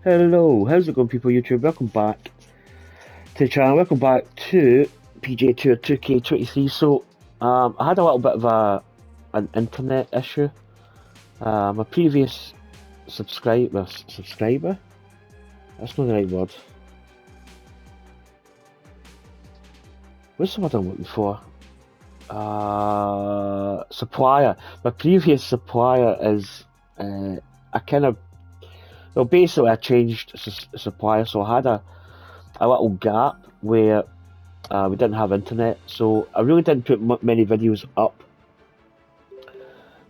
Hello, how's it going, people? YouTube, welcome back to the channel. Welcome back to PGA Tour 2K23. So, I had a little bit of an internet issue. My previous subscriber. That's not the right word. What's the word I'm looking for? Supplier. My previous supplier is basically I changed supplier, so I had a little gap where we didn't have internet, so I really didn't put many videos up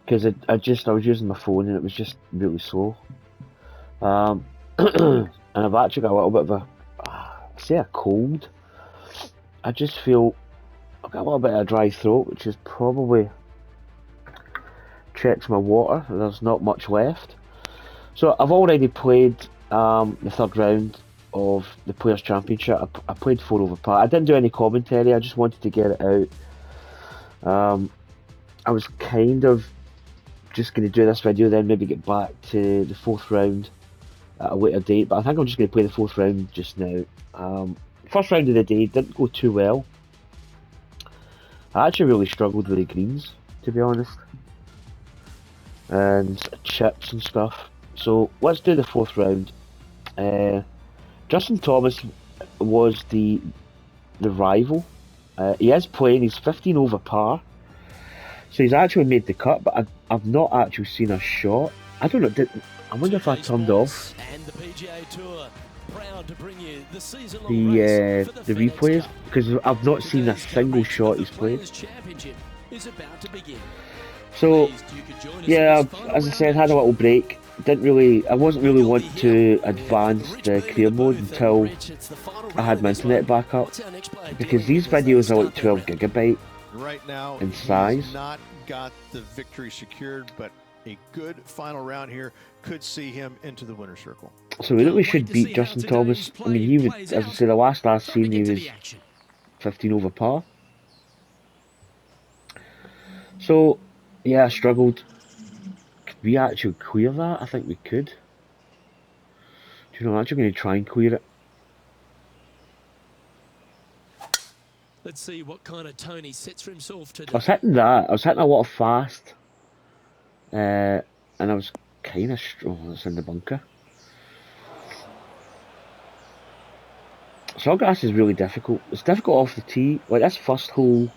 because I was using my phone and it was just really slow. And I've actually got a little bit of a cold. I just feel I've got a little bit of a dry throat, which is probably checks my water. There's not much left. So I've already played the third round of the Players' Championship. I played 4 over par. I didn't do any commentary. I just wanted to get it out. I was kind of just going to do this video, then maybe get back to the 4th round at a later date. But I think I'm just going to play the 4th round just now. First round of the day didn't go too well. I actually really struggled with the greens, to be honest, and chips and stuff. So let's do the 4th round. Justin Thomas was the rival. He is playing. He's 15 over par, so he's actually made the cut. But I've not actually seen a shot. I don't know. I wonder if I turned off the PGA Tour, proud to bring you the the replays, because I've not seen a single shot he's played. So yeah, as I said, had a little break. I wasn't really want to advance the career mode until I had my internet back up, because these videos are like 12 gigabyte in size. He's not got the victory secured, but a good final round here could see him into the winner's circle. So we really should beat Justin Thomas. I mean, he was, as I said, the last scene he was 15 over par. So yeah, I struggled. Could we actually clear that? I think we could. Do you know, I'm actually going to try and clear it. Let's see what kind of tone he sets for himself today. I was hitting that. I was hitting a lot of fast. And I was kind of strong. It's in the bunker. Sawgrass is really difficult. It's difficult off the tee. Like this first hole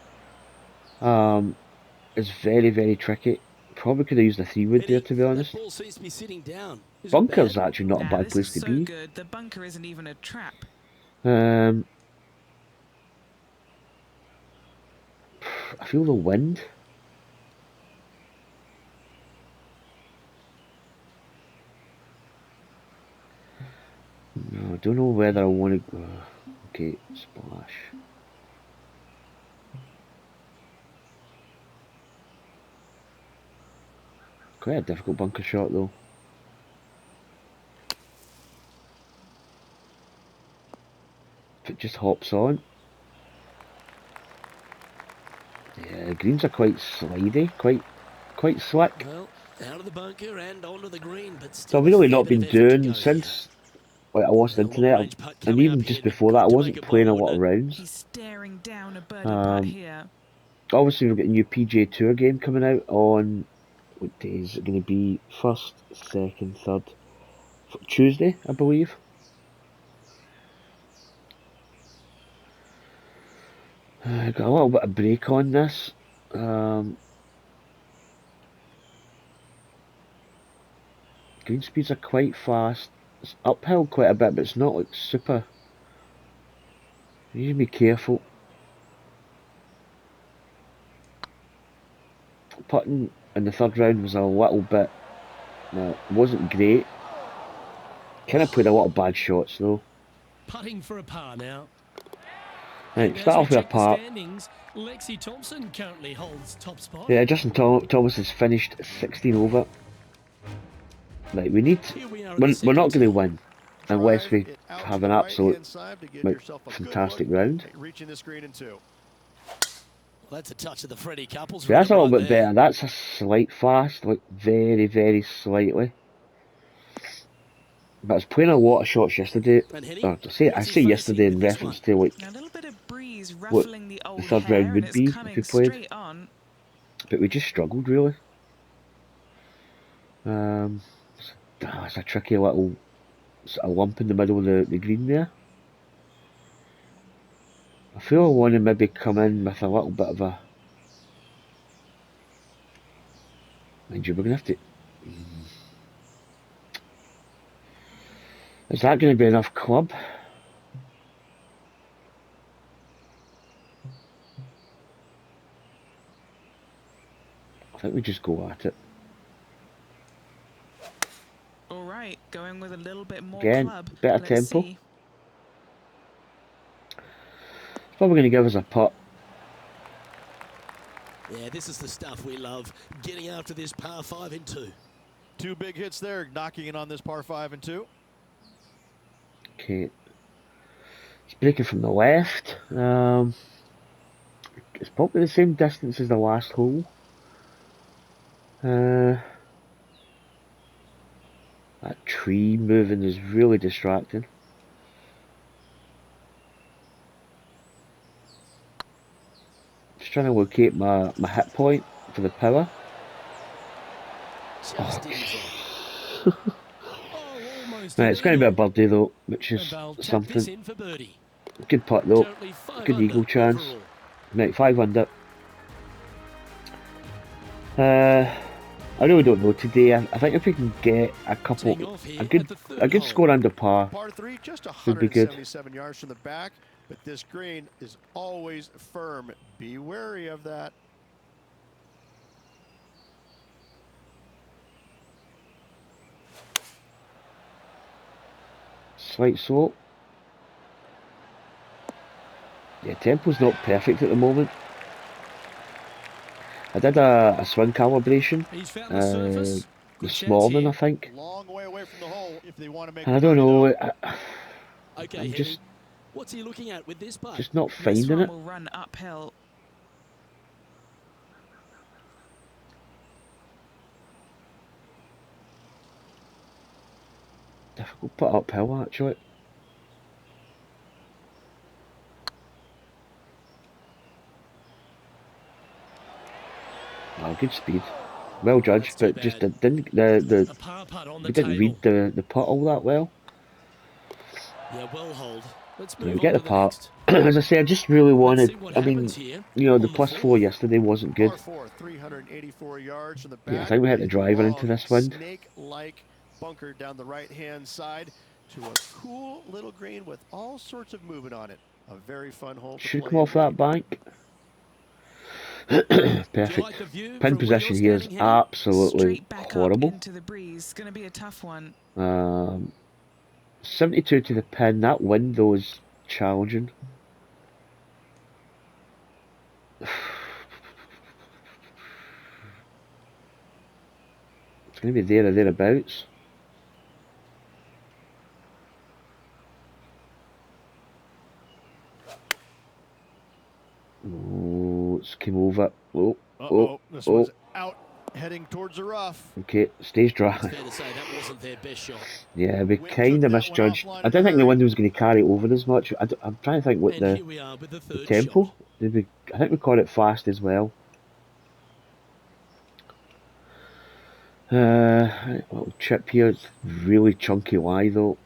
is very, very tricky. Probably could have used a 3-wood there, to be honest. Bunker's actually not a bad place to be. Good. The bunker isn't even a trap. I feel the wind. No, I don't know whether I want to go. Okay, splash. Quite a difficult bunker shot though. If it just hops on. Yeah, greens are quite slidey, quite slick. Well, out of the bunker and onto the green, but so I've really not been doing since I lost internet, and even just before that I wasn't playing a lot of rounds. He's staring down a birdie putt here. Obviously we've got a new PGA Tour game coming out on, what day is it going to be? 1st, 2nd, 3rd, Tuesday, I believe. I got a little bit of break on this. Green speeds are quite fast. It's uphill quite a bit, but it's not like super. You need to be careful. Putting in the 3rd round was a little bit. No, it wasn't great. Kind of played a lot of bad shots though. Putting for a par now. Right, start off with a par. Lexi Thompson currently holds top spot. Yeah, Justin Thomas has finished 16 over. Right, we need. We're not going to win unless we have an absolute fantastic round. That's a touch of the Freddie couples. So that's a little bit better. That's a slight fast, like very, very slightly. But I was playing a lot of shots yesterday. And Henny, Or I say yesterday in reference to like A little bit of breeze what ruffling the the old third round hair, and would it's be if coming we played. straight on. But we just struggled really. It's a tricky little sort of lump in the middle of the green there. I feel I want to maybe come in with a little bit of a. Mind you, we're going to have to. Is that going to be enough club? I think we just go at it. All right, going with a little bit more Again, club. better Let's tempo. see. It's probably going to give us a putt. Yeah, this is the stuff we love. Getting after this par 5 in 2. 2 big hits there, knocking in on this par 5 and 2. Okay. It's breaking from the left. It's probably the same distance as the last hole. That tree moving is really distracting. Just trying to locate my hit point for the power. Just in drop. Oh, almost Right, an it's going to be a eagle. birdie though, which And is they'll tap this something. in for birdie. Good putt though. Currently 5 Good under eagle chance. overall. Right, 5 under. I really don't know today. I think if we can get a couple, Teeing off here a at good the third a good hole. score under par Par 3, just would be good. 177 yards from the back, but this green is always firm. Be wary of that. Slight slope. Yeah, tempo's not perfect at the moment. I did a swing calibration He's found the surface. Good this chance morning, here. I think. Long way away from the hole if they want to make And I the don't birdie, know. though. Okay, I'm Henny. What's he looking at with this putt? just not This finding one it. will run uphill. Difficult put uphill actually. Oh, good speed. Well judged, That's too but just bad. didn't A par putt on the we didn't table. read the putt all that well. Yeah, well hold. Let's Yeah, we move get on the to the part. next. As I say, I just really Let's wanted. see what I mean, happens here. you know, the On the +4 fourth. yesterday wasn't good. Par 4, 384 yards from the Yeah, I back. think we hit the A driver into long, this wind. snake-like bunker down the right-hand side to a cool little green with all sorts of movement on it. A very fun hole to Should play come off that bank. Do you like Perfect. the view Pin from where you're position here is standing, Henny? absolutely Straight back up horrible. into the breeze. It's going to be a tough one. 72 to the pin. That wind though is challenging. It's going to be there or thereabouts. Oh, it's came over. Oh, This oh. one's out, heading towards the rough. Okay, stays dry. It's fair to say that wasn't their best shot. Yeah, we Wind kind took of that one misjudged. offline I in didn't a think the hurry. wind was going to carry over as much. I'm trying to think what And the here we are with the third tempo. shot. Did we? I think we caught it fast as well. Little chip here. It's really chunky lie though.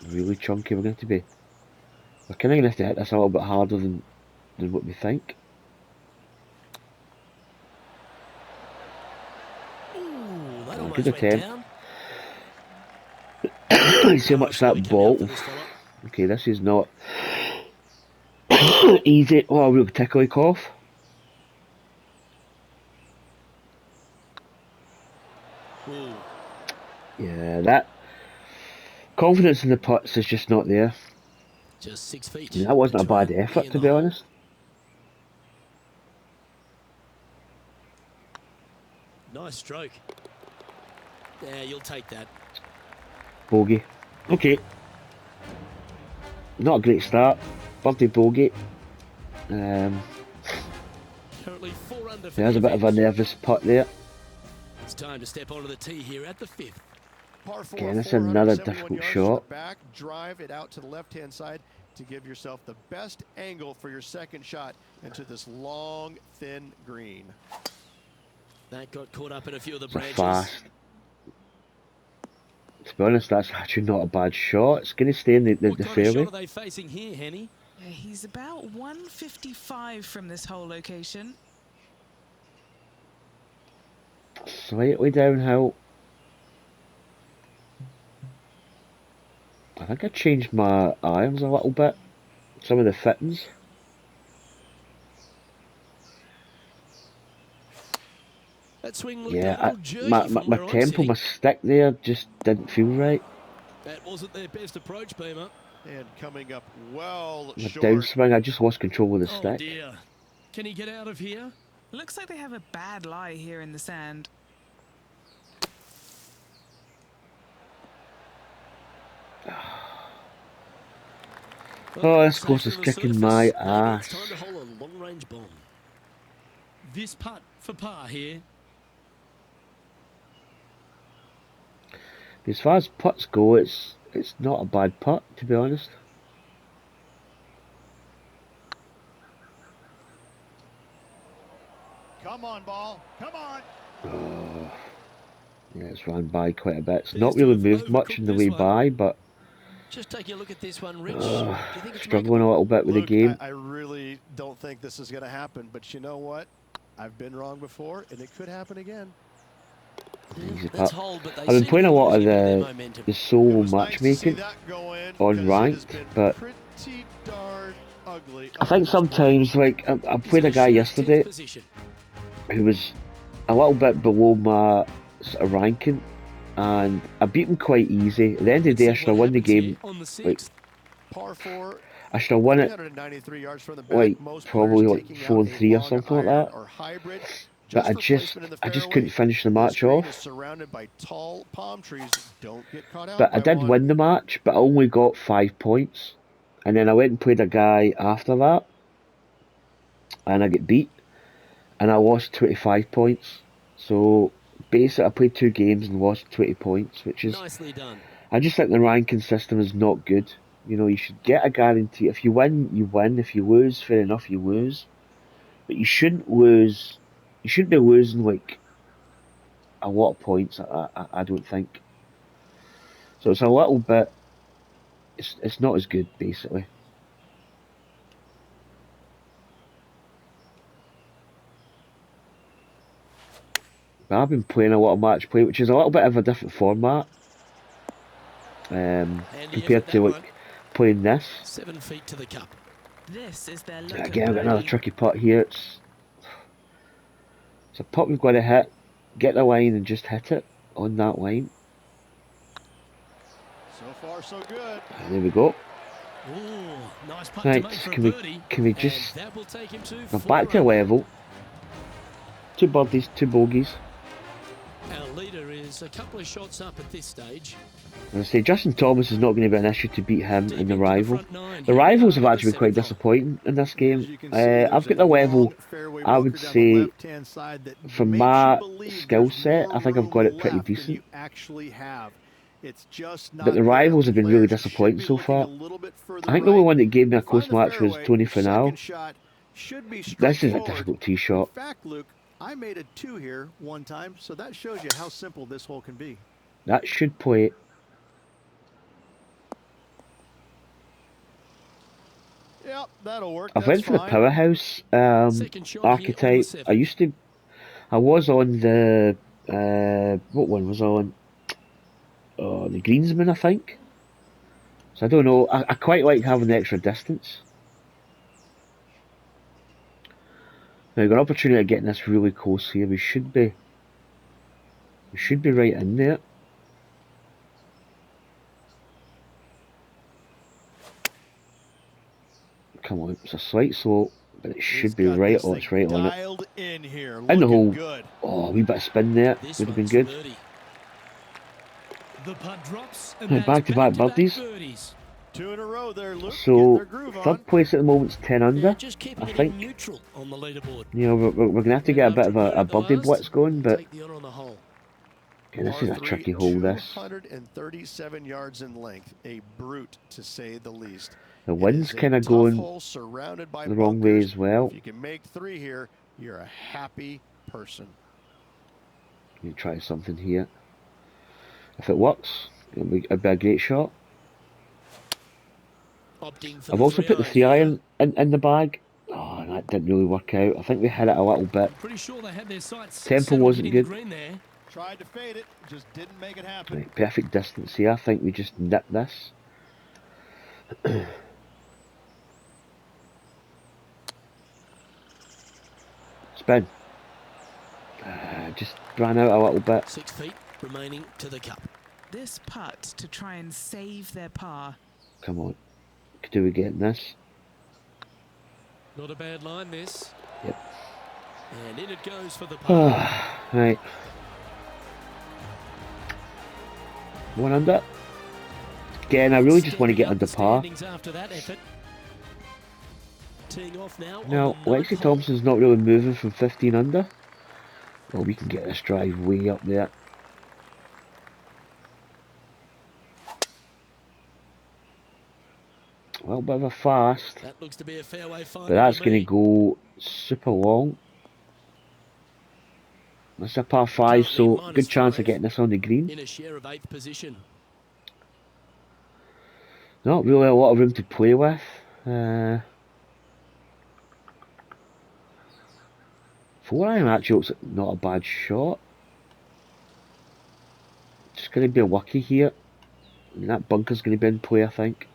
Really chunky. We're going to be. We're kind of going to have to hit this a little bit harder than what we think. Ooh, that almost Good went attempt. down. You see how much Power slowly that coming out ball. for this fella. Okay, this is not easy. Oh, a real tickly cough. Ooh. Yeah, that confidence in the putts is just not there. Just 6 feet. I mean, that wasn't a bad between me effort, and to the be hole. honest. Nice stroke. Yeah, you'll take that. Bogey. Okay. Not a great start. Birdie bogey. Currently 4 under for There's the a bit of a event. nervous putt there. It's time to step onto the tee here at the 5th. Par 4, Again, that's another 471 difficult yards shot. to the back. Drive it out to the left-hand side to give yourself the best angle for your second shot into this long, thin green. That got caught up in a few of the It's a branches. fast. To be honest, that's actually not a bad shot. It's going to stay in the What kind of fairway. shot are they facing here, Henny? Yeah, he's about 155 from this whole location. Slightly downhill. I think I changed my irons a little bit. Some of the fittings. That swing looked a Yeah, little jerky my from where I'm tempo, sitting. my stick there just didn't feel right. That wasn't their best approach, Beamer. And coming up well My short. downswing, I just lost control of the Oh stick. dear. Can he get out of here? Looks like they have a bad lie here in the sand. Oh, this Safe course to is the kicking my surface. Maybe ass. It's time to hold a long-range bomb. This putt for par here. As far as putts go, it's not a bad putt, to be honest. Come on, ball. Come on. Oh, yeah, it's run by quite a bit. It's These not two really have moved much in the overcooked way this one. by, but Just taking a look at this one, Rich. Do you think it's struggling makeable? a little bit with the Luke, game. I really don't think this is going to happen, but you know what? I've been wrong before, and it could happen again. Easy Let's putt. hold, but they I've been seem playing to a be lot of losing their the momentum. solo It was nice to see matchmaking that go in, on because it has ranked, been but pretty darn ugly I up think to this point. sometimes, like, I He's played a in guy Shaw's 10th yesterday position. who was a little bit below my sort of ranking, and I beat him quite easy. At the end of Let's the day, I see should what have won the happens here game. on the Like, 6th. Par 4, I should have won it 393 yards from the back. like Most probably players like taking 4 out and a 3 or long something like iron that. or hybrid. But Just for placement in the I just fairway. couldn't finish the This match green is off. surrounded by tall palm trees. Don't get caught out But I by did one. win the match, but I only got 5 points. And then I went and played a guy after that, and I get beat, and I lost 25 points. So basically, I played 2 games and lost 20 points, which is, Nicely done. I just think the ranking system is not good. You know, you should get a guarantee. If you win, you win. If you lose, fair enough, you lose. But you shouldn't lose. You shouldn't be losing like a lot of points. I don't think. So it's a little bit. It's not as good, basically. But I've been playing a lot of match play, which is a little bit of a different format Handy compared effort, to that like one. playing this. 7 feet to the cup. This is their look Again, I've got at another birdie. tricky putt here. It's a putt we've got to hit, get the line, and just hit it on that line. So far, so good. And there we go. Ooh, nice putt Right, to make for a can we- birdie. can we And just- that will take him to We're 4 back to under. level. 2 birdies, 2 bogeys. Our leader is a couple of shots up at this stage. And I say Justin Thomas is not going to be an issue to beat him Deep in the into rival. front nine. The Here we rivals are have on the actually been quite 7th hole. disappointing in this As game. you can see, there's I've got a the level. long fairway I would bunker down the say, left-hand side that from makes my you believe skill there's set, more I think I've got room it pretty left than decent. you actually have. It's just not But the there. rivals have been really Players should disappointing be so looking far. a little bit further I think the only right. one that gave me a Find close the match was fairway, Tony your Finau. second shot should be This is a straightforward. difficult tee In shot. fact, Luke, I made a 2 here one time, so that shows you how simple this hole can be. That should play it. Yep, that'll work. I That's went for the fine. powerhouse Second shot here on the archetype. 7th. I was on the what one was I on? The greensman, I think. So I don't know. I quite like having the extra distance. Now we've got an opportunity of getting this really close here. We should be right in there. Come on, it's a slight slope, but it should He's be got right. this Oh, thing it's right on it. dialed in here. In the Looking hole. good. Oh, a wee bit of spin there. This Would have been one's good. birdie. The putt drops, and Right, that's back-to-back back-to-back birdies. 2 in a row there, Luke. Getting So their groove on. third place at the moment's 10 Yeah, under. just keeping I it think. in neutral on the leaderboard. You know, we're going to have to get a bit of a birdie blitz going, but Take the honor on the hole. Yeah, this Par is a 3, tricky hole, this. 237 yards in length, a brute to say the least. The It wind's is a kind of tough going hole surrounded by the wrong way bunkers. as well. If you can make 3 here, you're a happy person. You try something here. If it works, it'll be a great shot. Opting for I've the also 3 put the iron 3 here. iron in the bag. Oh, that didn't really work out. I think we hit it a little bit. I'm pretty sure they had their sights Tempo set on wasn't hitting the good. green there. Tried to fade it, just didn't make it happen. Right, perfect distance here. I think we just nipped this. Spin. Just ran out a little bit. 6 feet remaining to the cup. This putt to try and save their par. Come on. Do we get this? Not a bad line, this. Yep. And in it goes for the par. Right. 1 under. Again, I really just want to get under par. After that effort. Teeing off now Now, on the ninth Lexi hole. Thompson's not really moving from 15 under. Well, we can get this drive way up there. A little bit of a fast, That looks to be a fairway find. but that's going to go super long. That's a par 5, so good chance of getting this on the green. In a share of 8th position. Not really a lot of room to play with. 4 iron actually looks not a bad shot. Just going to be lucky here. And that bunker's going to be in play, I think.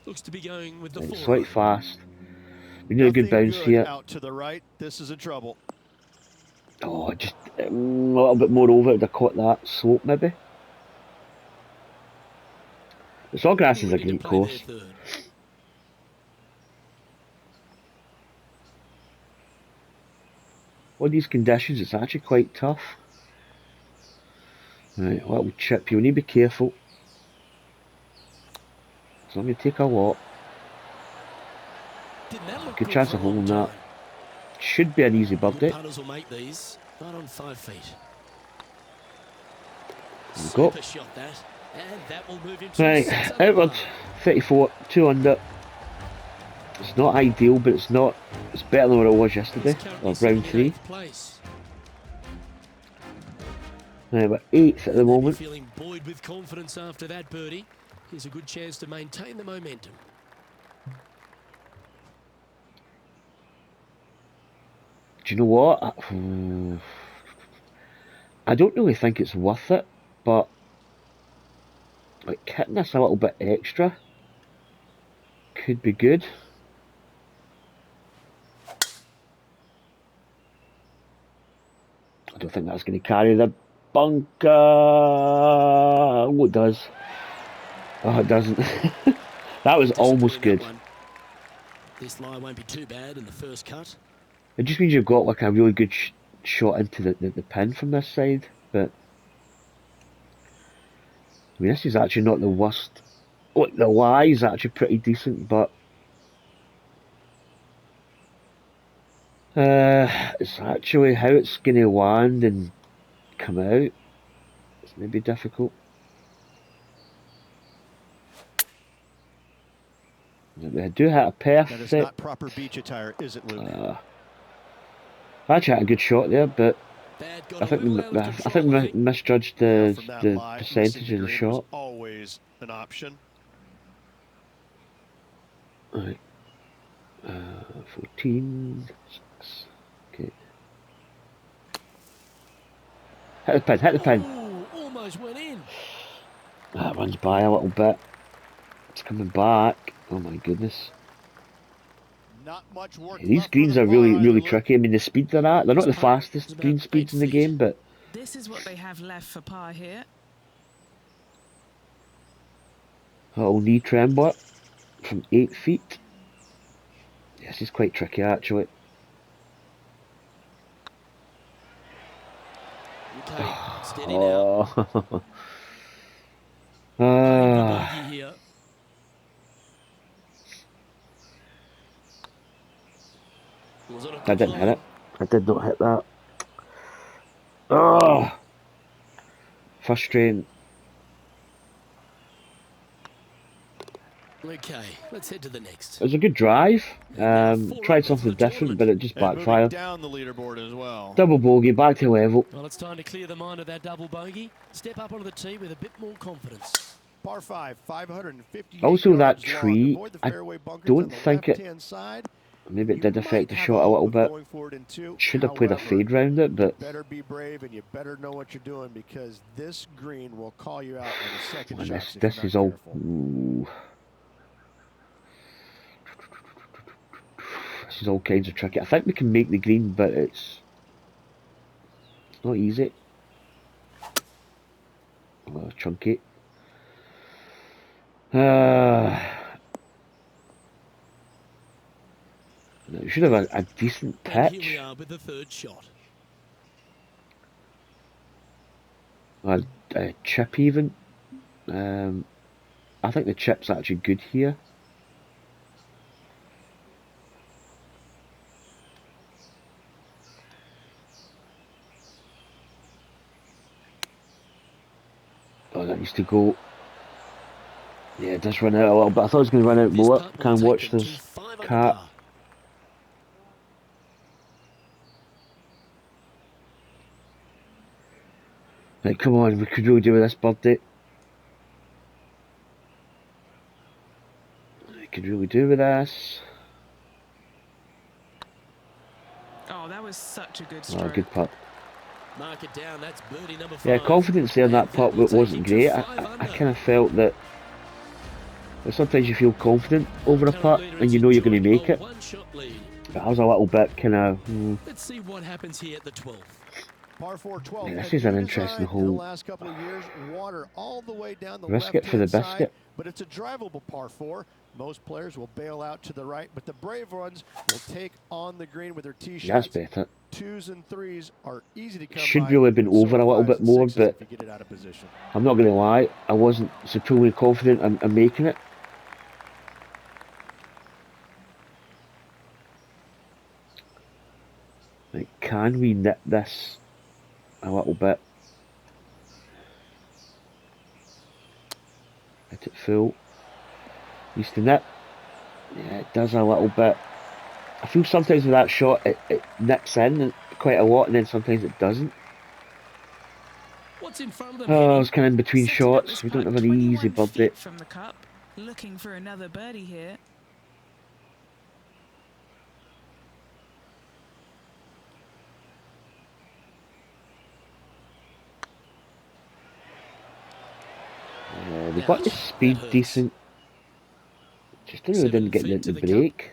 Looks to be going with the Right, 4 slight iron. fast. We need a good bounce here. Out to the right. This is in trouble. Oh, just a little bit more over to caught that slope maybe. The Sawgrass is a Ready to great play course. their third. All these conditions, it's actually quite tough. Right, a little chip. You need to be careful. It's not going to take a lot. Didn't that look Good chance for of a long holding that. time? Should be an easy Good birdie. putters will make these. Right on 5 feet. There we go. Super shot that. And that will move into Right, 6 under outwards, par. 34, 2 under. It's not ideal, but it's not. It's better than what it was yesterday, He's currently or sitting round in 3. 8th place. Right, we're 8th at the Maybe moment. feeling buoyed with confidence after that birdie. Here's a good chance to maintain the momentum. Do you know what? I don't really think it's worth it, but like hitting this a little bit extra could be good. I don't think that's going to carry the bunker. Oh, it does. Oh, it doesn't. That was almost Disappointing, good. that one. This lie won't be too bad in the first cut. It just means you've got like a really good shot into the pin from this side, but I mean this is actually not the worst. Look, the lie is actually pretty decent, but it's actually how it's going to land and come out. It's maybe difficult. I do hit a That is perfect. not proper beach attire, is it, Luke? I actually had a good shot there, but Bad got I a think little we, out of I think control, we I think. misjudged Yeah, the from that the lie, percentage missing of the green was shot. always an option. Right. 14. 6. Okay. Hit the pin, hit the pin. Ooh, almost went in. That runs by a little bit. It's coming back. Oh my goodness. Not much work Yeah, these left for greens the are par really, either, really Luke. tricky. I mean, the speed they're at, they're not the This putt fastest is about green speeds 8 in the feet. game, but This is what they have left for par here. a little knee trembler from 8 feet. Yes, it's quite tricky actually. Okay, steady now. Oh. Playing for Ah. bogey here. Was on a I good didn't hit line. it. I did not hit that. Oh, frustrating. Okay, let's head to the next. It was a good drive. Now 4 Tried under for something the different, tournament. but it just And moving backfired. down the leaderboard as well. Double bogey, back to level. Well, it's time to clear the mind of that double bogey. Step up onto the tee with a bit more confidence. Par 5, 558 Also, that yards long. tree, Avoid the I fairway bunkers don't on the think it. left-hand side. Maybe it You did might affect the have shot a hope little of bit. going forward in 2. Should have played a However, fade round it, but better be brave and you better know what you're doing because this green will call you out with a second well, shot if this you're is not all. careful. Ooh. This is all kinds of tricky. I think we can make the green, but it's not easy. Oh, chunky. We should have a decent And here we pitch. are with the third shot. A chip even. I think the chip's actually good here. Oh, that needs to go. Yeah, it does run out a little bit. I thought it was going to run out This more. putt will Can't take watch them to this 5 under cat. par. Right, come on, we could really do with this birdie. We could really do with this. Oh, that was such a good Oh, stroke. good putt. Mark it down, that's birdie number 5. Yeah, confidence there in that putt will take wasn't him to great. 5 I under. kind of felt that sometimes you feel confident over a Current putt leader and is you know you're going to enjoying make a it. one-shot lead. But I was a little bit kind of. Let's see what happens here at the 12th. Par 4, 12. Yeah, this a is an new interesting design in the hole. last couple of years. Water all the way down the Risk it for the left-hand side, biscuit. but it's a drivable par 4. Most players will bail out to the right, but the brave ones will take on the green with their tee That's shots. better. 2s and 3s are easy to come Should by. really have been So over are a little 5s bit and more, 6s but if you get it out of position. I'm not going to lie. I wasn't supremely confident in making it. Like, can we nip this a little bit? Hit it full. Needs to nip. Yeah, it does a little bit. I feel sometimes with that shot it nips in quite a lot and then sometimes it doesn't. What's in front of them, Oh, Henny? it's kind of in between Setting up shots. this We don't putt have an easy 21 birdie. feet from the cup. Looking for another birdie here. We got the speed decent. Just really didn't get the break.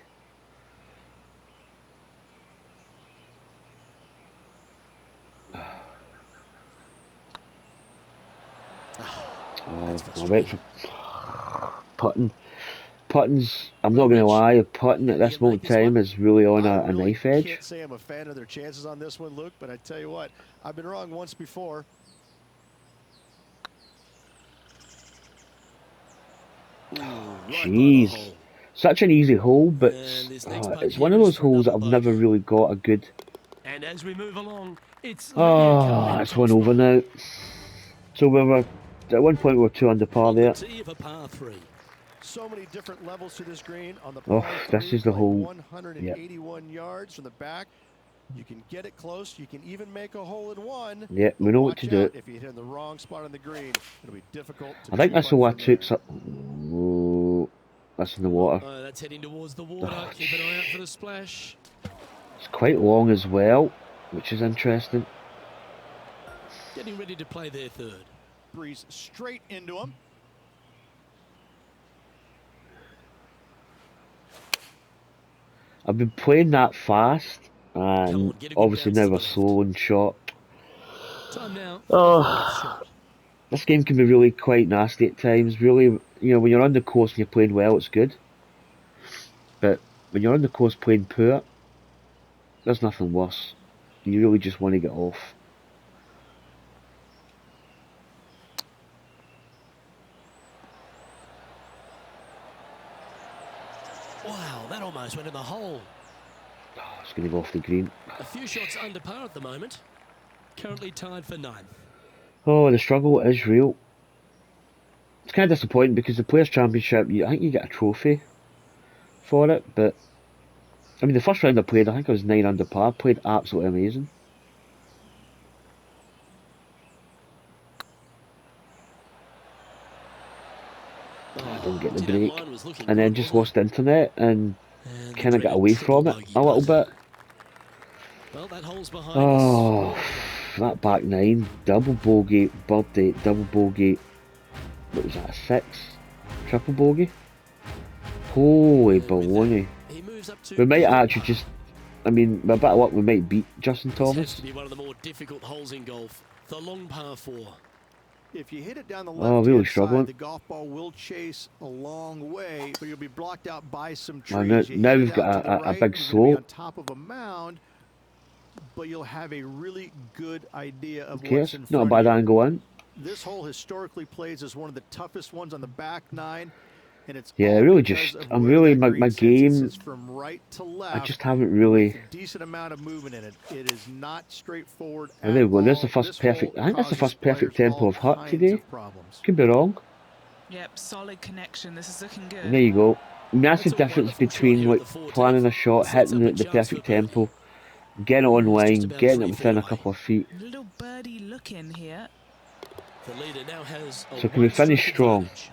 I went for putting. Putting's, I'm not going to lie, putting at this moment in time is really on a knife edge. I can't say I'm a fan of their chances on this one, Luke, but I tell you what, I've been wrong once before. Jeez. Such an easy hole, but it's one of those holes that I've never really got a good... And as we move along, it's it's one over now. So we were, at one point we were 2 under par there. So many different levels to this green on the Oh, this is the hole. 181 yards from the back. You can get it close. You can even make a hole in one. Yeah, we know what to do. If you hit in the wrong spot on the green, it'll be difficult to I think that's the one I took. Oh, that's in the water. Oh, that's heading towards the water. Keep an eye out for the splash. It's quite long as well, which is interesting. Getting ready to play their third. Breeze straight into him. I've been playing that fast, and obviously now we're slow and shot. Time now. Oh, this game can be really quite nasty at times. Really, you know, when you're on the course and you're playing well, it's good. But when you're on the course playing poor, there's nothing worse. You really just want to get off. Wow, that almost went in the hole. Oh, it's going to go off the green. A few shots under par at the moment. currently tied for 9th. Oh, the struggle is real. It's kind of disappointing because the Players' Championship, I think you get a trophy for it, but I mean, the first round I played, I think I was 9 under par. Played absolutely amazing. I don't get the break, and then just lost the internet and kind of got away from it a little bit. Well, that hole's behind Oh, us. that back 9, double bogey, birdie, double bogey. What was that, a 6? Triple bogey? Holy baloney. We might actually just, I mean, with a bit of luck, we might beat Justin Thomas. This has to be one of the more difficult holes in golf. The long par 4. If you hit it down the left really struggling. side, the golf ball will chase a long way, but you'll be blocked out by some Well, trees. now we've got a big slope. On top of a mound, but you'll have a really good idea of Okay, what's in not a front bad of you. angle in. This hole historically plays as one of the toughest ones on the back 9, and it's Yeah, all really because just, of I'm where really, that my green game, sits from right to left. I just haven't really, With a decent amount of movement in it. It is not straightforward oh, there we go, at there's the all. first This perfect, hole I think that's the causes first perfect players tempo all I've hit kinds today. of problems. Could be wrong. Yep, solid connection. This is looking And there good. you go. I mean, that's the It's a difference wonderful shot between here at like the 14th. planning a shot, Sets hitting up it a at the chance for perfect birdie. tempo, getting it It's just online, about getting it 3 within feet a away. couple of feet. Little birdie look in here. The leader now has a So can we finish one-stroke strong? advantage.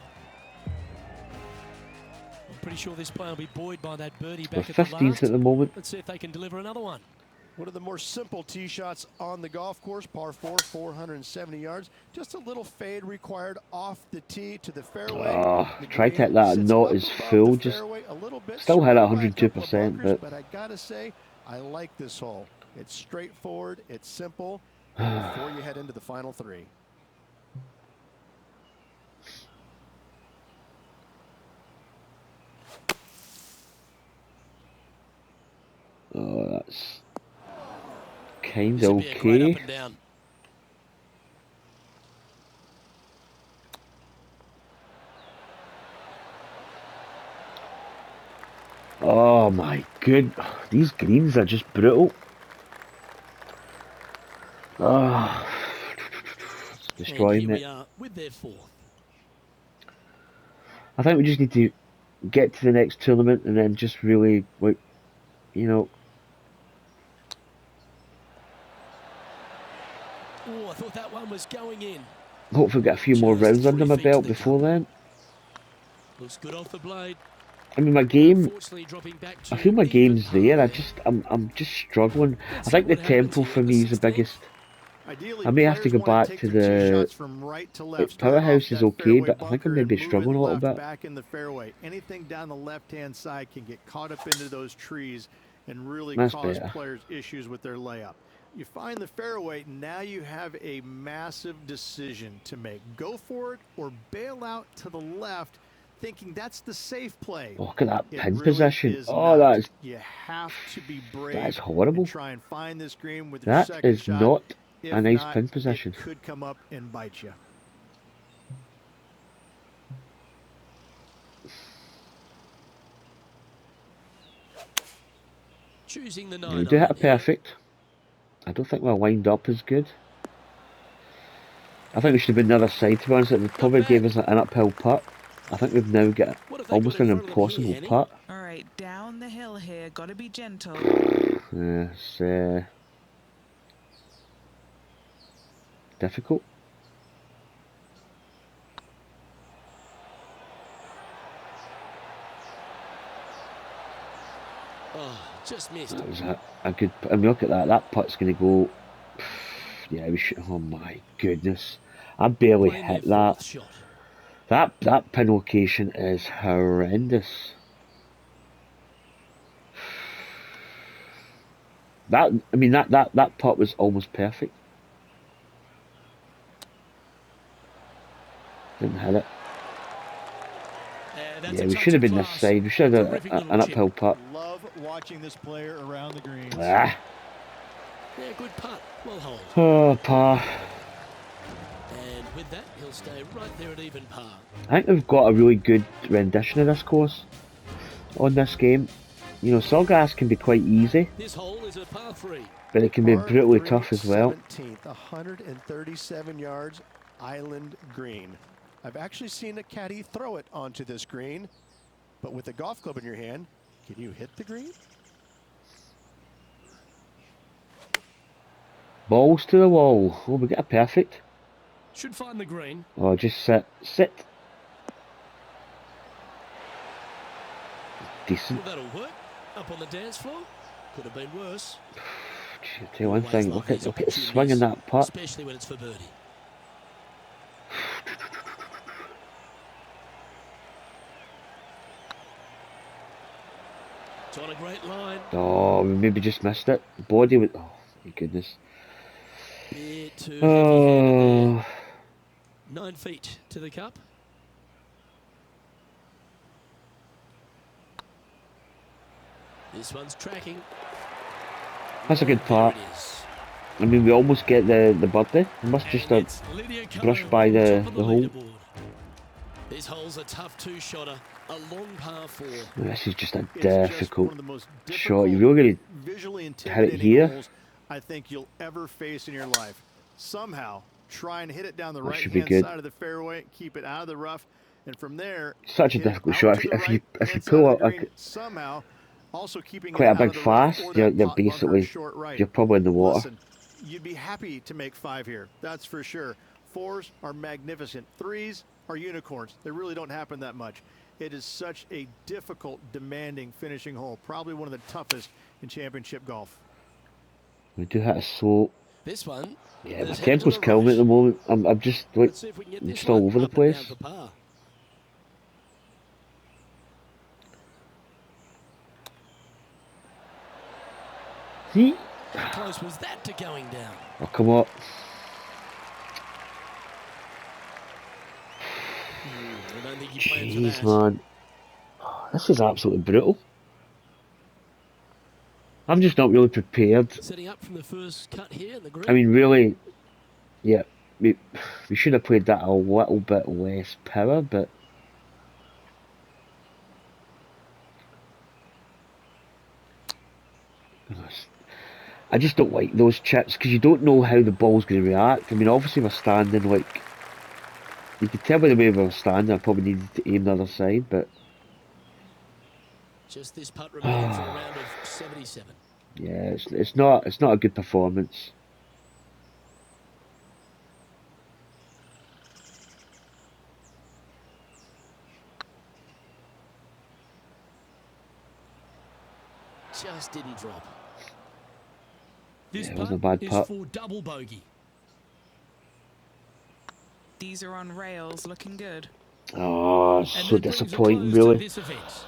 I'm pretty sure this player will be buoyed by that birdie We're back at the 15th last. at the moment. Let's see if they can deliver another one. One of the more simple tee shots on the golf course, par 4, 470 yards. Just a little fade required off the tee to the fairway. Oh, The try to green hit that sits not up as above full, the just fairway, a little bit still hit it surrounded by a couple of 102%, bunkers, but I gotta say, I like this hole. It's straightforward, it's simple, before you head into the final 3. oh, that's kind This of would be a great okay. up and down. Oh my good, these greens are just brutal. Oh, destroying And here it. we are with their 4th. I think we just need to get to the next tournament and then just really, like, you know. Oh, I thought that one was going in. Hopefully get a few more Just rounds under 3 my feet to belt the before cup. then. Looks good off the blade. I mean, my game, Unfortunately, dropping back I to feel my even game's par there. there. I'm just struggling. Let's I see think the what happens tempo here for at the me is the 16th. biggest. Ideally, I may have to players go wanna back take to their tee the shots from right to left. like, Start off Powerhouse is that okay, fairway but I think I bunker may and be move it struggling a little left bit. back in the fairway. Anything down the left-hand side can get caught up into those trees and really That's cause better. players issues with their layup. You find the fairway, now you have a massive decision to make. Go for it or bail out to the left, thinking that's the safe play. Oh, look at that It pin really position. is Oh, not. You have to be brave that is horrible. and try and find this green with your That second is shot. not If a nice not, pin position. it could come up and bite you. Choosing the We 9 do hit a iron here. perfect. I don't think we're lined up as good. I think we should have been the other side, to be honest. It probably gave us an uphill putt. I think we've now got What have they almost got in an front of them impossible here, Henny? putt. All right, down the hill here. Got to be gentle. It's difficult. Oh, just missed. That was a good. I mean, look at that. That putt's going to go. Yeah, we should. Oh my goodness! I barely Playing hit their that. 4th shot. That pin location is horrendous. That I mean that putt was almost perfect. Didn't hit it. That's Yeah, a we touch should have of been this class. side. We should have Terrific done little an chip. uphill putt. Love watching this player around the greens. Ah. Yeah, good putt. Well hold. Oh, par. And with that, he'll stay right there at even par. I think they've got a really good rendition of this course on this game. You know, Sawgrass can be quite easy. This hole is a par 3. but it can be Par brutally 3, tough as well. 17th, 137 yards, island green. I've actually seen a caddy throw it onto this green, but with a golf club in your hand, can you hit the green? Balls to the wall. Oh, we get a perfect. Should find the green. Oh, just sit. Decent. Well, that'll work. Up on the dance floor. Could have been worse. I'll tell you one Always thing, love look at these the swing in opportunities, that putt. especially when it's for birdie. It's on a great line. Oh, we maybe just missed it. Body with. Oh, my goodness. Bit too heavy-handed there. Oh, 9 feet to the cup. This one's tracking. that's a good There part. it is. I mean, we almost get the birdie. We must just And it's Lydia brush Ko by on the top of hole. leaderboard. This hole's a tough two-shotter, a long par 4. This is just a It's just one difficult of the most shot. You difficult, really visually hit it intimidating here. holes I think you'll ever face in your life. Somehow, try and hit it down the That should be right-hand good. side of the fairway, keep it out of the rough, and from there, Such a hit it difficult out shot. to the If you right-hand pull side out of the like green, somehow also keeping quite it a out big of the rough fast, or you're that pot bunker basically short right. you're probably in the water. Listen, you'd be happy to make 5 here, that's for sure. 4s are magnificent. 3s are unicorns. They really don't happen that much. It is such a difficult, demanding finishing hole. Probably one of the toughest in championship golf. We do hit a slow. This one. Yeah, my is headed to tempo's the killing me at the right. moment. I'm just like Let's see if we can get I'm this just all one over the up and down place. for par. See? How close was that to going down? Oh, come on. I don't think you planned for Jeez, that. man. Oh, this is absolutely brutal. I'm just not really prepared. Setting up from the first cut here in the green. I mean, really, yeah, we should have played that a little bit less power, but I just don't like those chips because you don't know how the ball's going to react. I mean, obviously we're standing like you could tell by the way we were standing. I probably needed to aim the other side, but Just this putt remaining for a round of 77. yeah, it's not a good performance. Just didn't drop. This Yeah, it putt wasn't a bad is putt. for double bogey. These are on rails, looking good. Oh, it's And so that brings a disappointing, close to really. this event.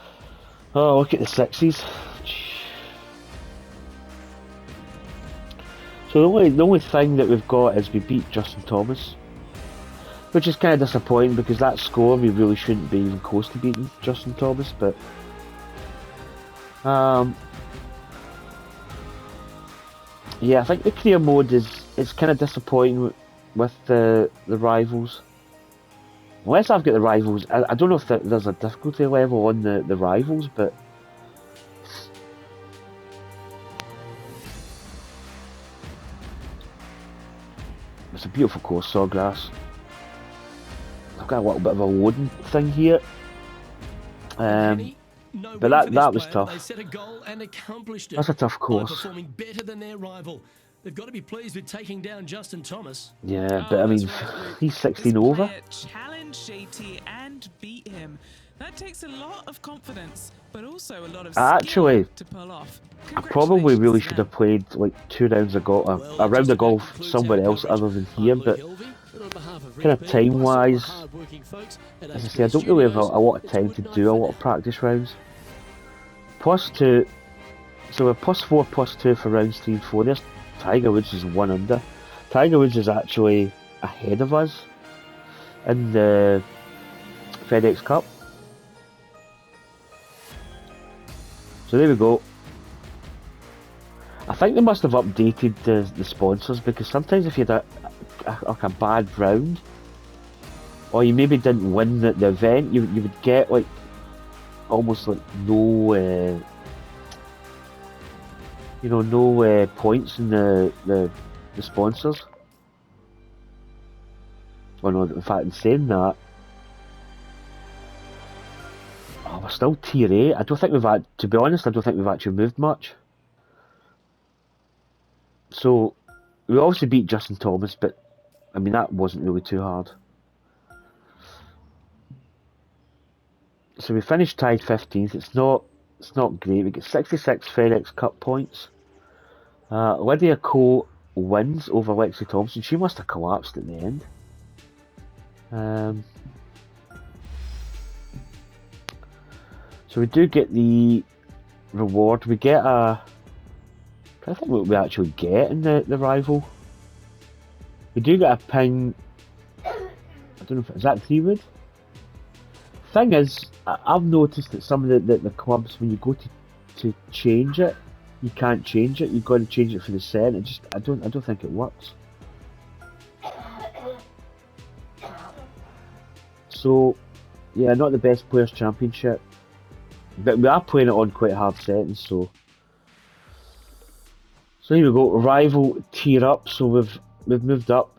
Oh, look at the sixes. So the only thing that we've got is we beat Justin Thomas, which is kind of disappointing because that score we really shouldn't be even close to beating Justin Thomas. But yeah, I think the career mode is kind of disappointing with the rivals. Unless I've got the rivals, I don't know if there's a difficulty level on the rivals, but it's a beautiful course, Sawgrass. I've got a little bit of a loading thing here, Kenny, no but win for that this was player. They tough. set a goal and accomplished it. That's a tough By course. performing better than their rival. They've got to be pleased with taking down Justin Thomas. Yeah, but I mean, that's right, Luke. he's 16 This over. player challenged JT and beat him. That takes a lot of confidence, but also a lot of skill Actually, to pull off. I probably really Congratulations to should them. have played like 2 rounds of golf, Well, a that round just of about golf concludes somewhere our else coverage. other than I'm here. Luke But Helvey, and on behalf of kind of Rick Beale, plus all the time-wise, hard-working folks at as I HBS say, I don't really have a Studios, lot of it's time good to night do a for lot now. of practice rounds. +2, so we're +4, +2 for rounds 3 and 4. There's Tiger Woods is 1 under. Tiger Woods is actually ahead of us in the FedEx Cup. So there we go. I think they must have updated the sponsors because sometimes if you had like a bad round, or you maybe didn't win the event, you would get like almost like no You know, no points in the sponsors. Well, no, in fact, in saying that, oh, we're still tier 8. I don't think we've had, to be honest, I don't think we've actually moved much. So, we obviously beat Justin Thomas, but I mean, that wasn't really too hard. So we finished tied 15th. It's not great. We get 66 FedEx Cup points. Lydia Ko wins over Lexi Thompson. She must have collapsed at the end. So we do get the reward. We get a... I think what we actually get in the rival. We do get a ping. I don't know if is that 3-wood. Thing is, I've noticed that some of the clubs, when you go to change it, you can't change it. You've got to change it for the set. I don't think it works. So yeah, not the best players championship, but we are playing it on quite hard settings. So here we go. Rival tier up. So we've moved up.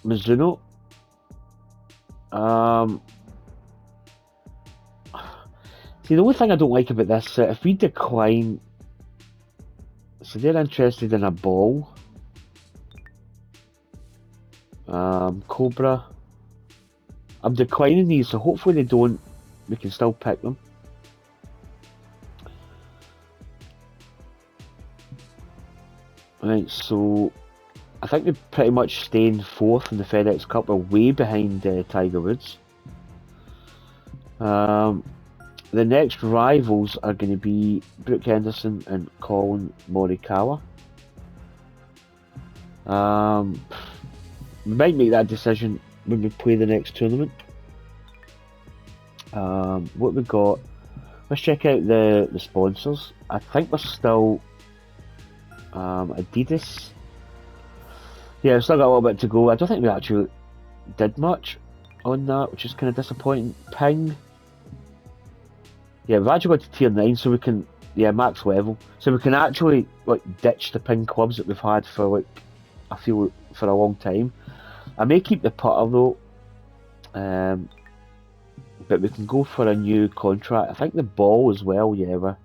Mizuno. See, the only thing I don't like about this set, if we decline, so they're interested in a ball. Cobra. I'm declining these, so hopefully they don't. We can still pick them. Right, so I think they're pretty much staying 4th in the FedEx Cup. We're way behind Tiger Woods. The next rivals are going to be Brooke Henderson and Colin Morikawa. We might make that decision when we play the next tournament. What we got? Let's check out the sponsors. I think we're still Adidas. Yeah, we've still got a little bit to go. I don't think we actually did much on that, which is kind of disappointing. Ping. Yeah, we've actually got to tier 9, so we can, max level. So we can actually, like, ditch the ping clubs that we've had for, like, I feel, for a long time. I may keep the putter, though. But we can go for a new contract. I think the ball as well, yeah.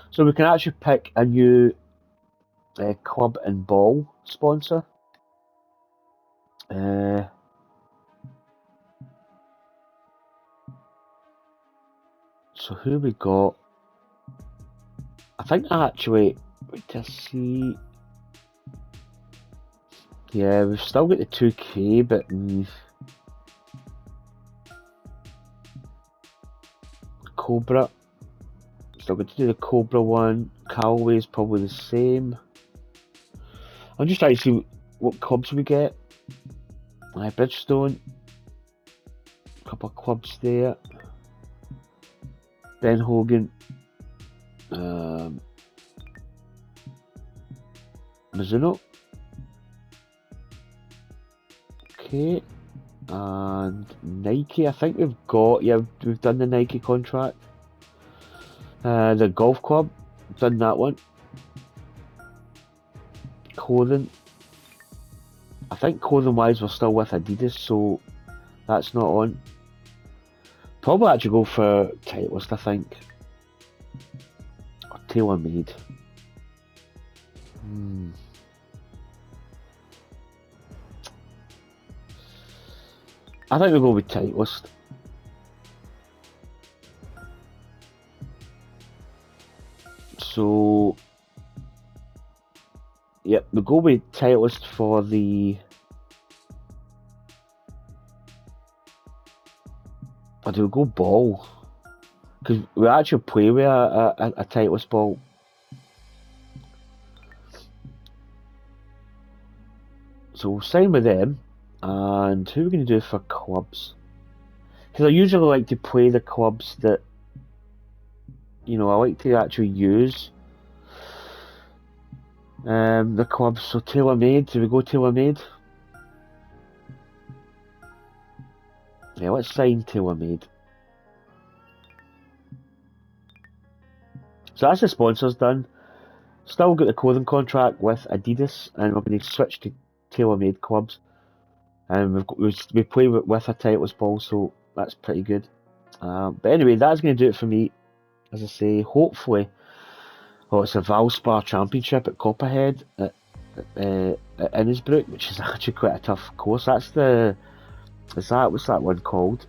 So we can actually pick a new club and ball sponsor. So who we got? I think actually, wait to see. Yeah, we've still got the 2K, but Cobra. Still got to do the Cobra one. Callaway is probably the same. I'm just trying to see what clubs we get. Bridgestone. A couple of clubs there. Ben Hogan. Mizuno. Okay. And Nike, I think we've got, we've done the Nike contract. The golf club, done that one. Clothing. I think clothing wise we're still with Adidas, so that's not on. Probably actually go for Titleist, I think. Or TaylorMade. I think we'll go with Titleist. So, yep, we'll go with Titleist for the... Or do we go ball? Because we actually play with a Titleist ball. So we'll sign with them. And who are we going to do for clubs? Because I usually like to play the clubs that, I like to actually use. The clubs, so TaylorMade, do we go TaylorMade? Yeah, let's sign TaylorMade. So that's the sponsors done. Still got the clothing contract with Adidas, and we're going to switch to tailor-made clubs. And we play with a Titleist ball, so that's pretty good. But anyway, that's going to do it for me. As I say, hopefully, it's a Valspar Championship at Copperhead at Innsbruck, which is actually quite a tough course. What's that one called?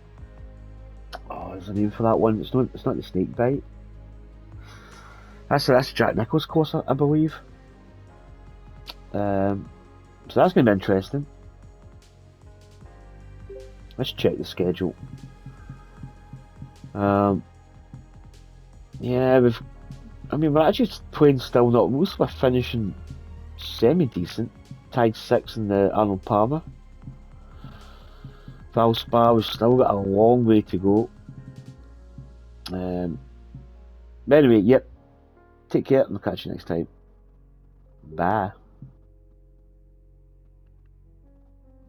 Oh, there's a name for that one. It's not the Snake Bite. That's Jack Nicklaus course, I believe. So that's going to be interesting. Let's check the schedule. Yeah, we're actually playing still not. Most of us finishing semi-decent. Tied 6 in the Arnold Palmer. Valspar, we've still got a long way to go. But anyway, yep. Take care and I'll catch you next time. Bye.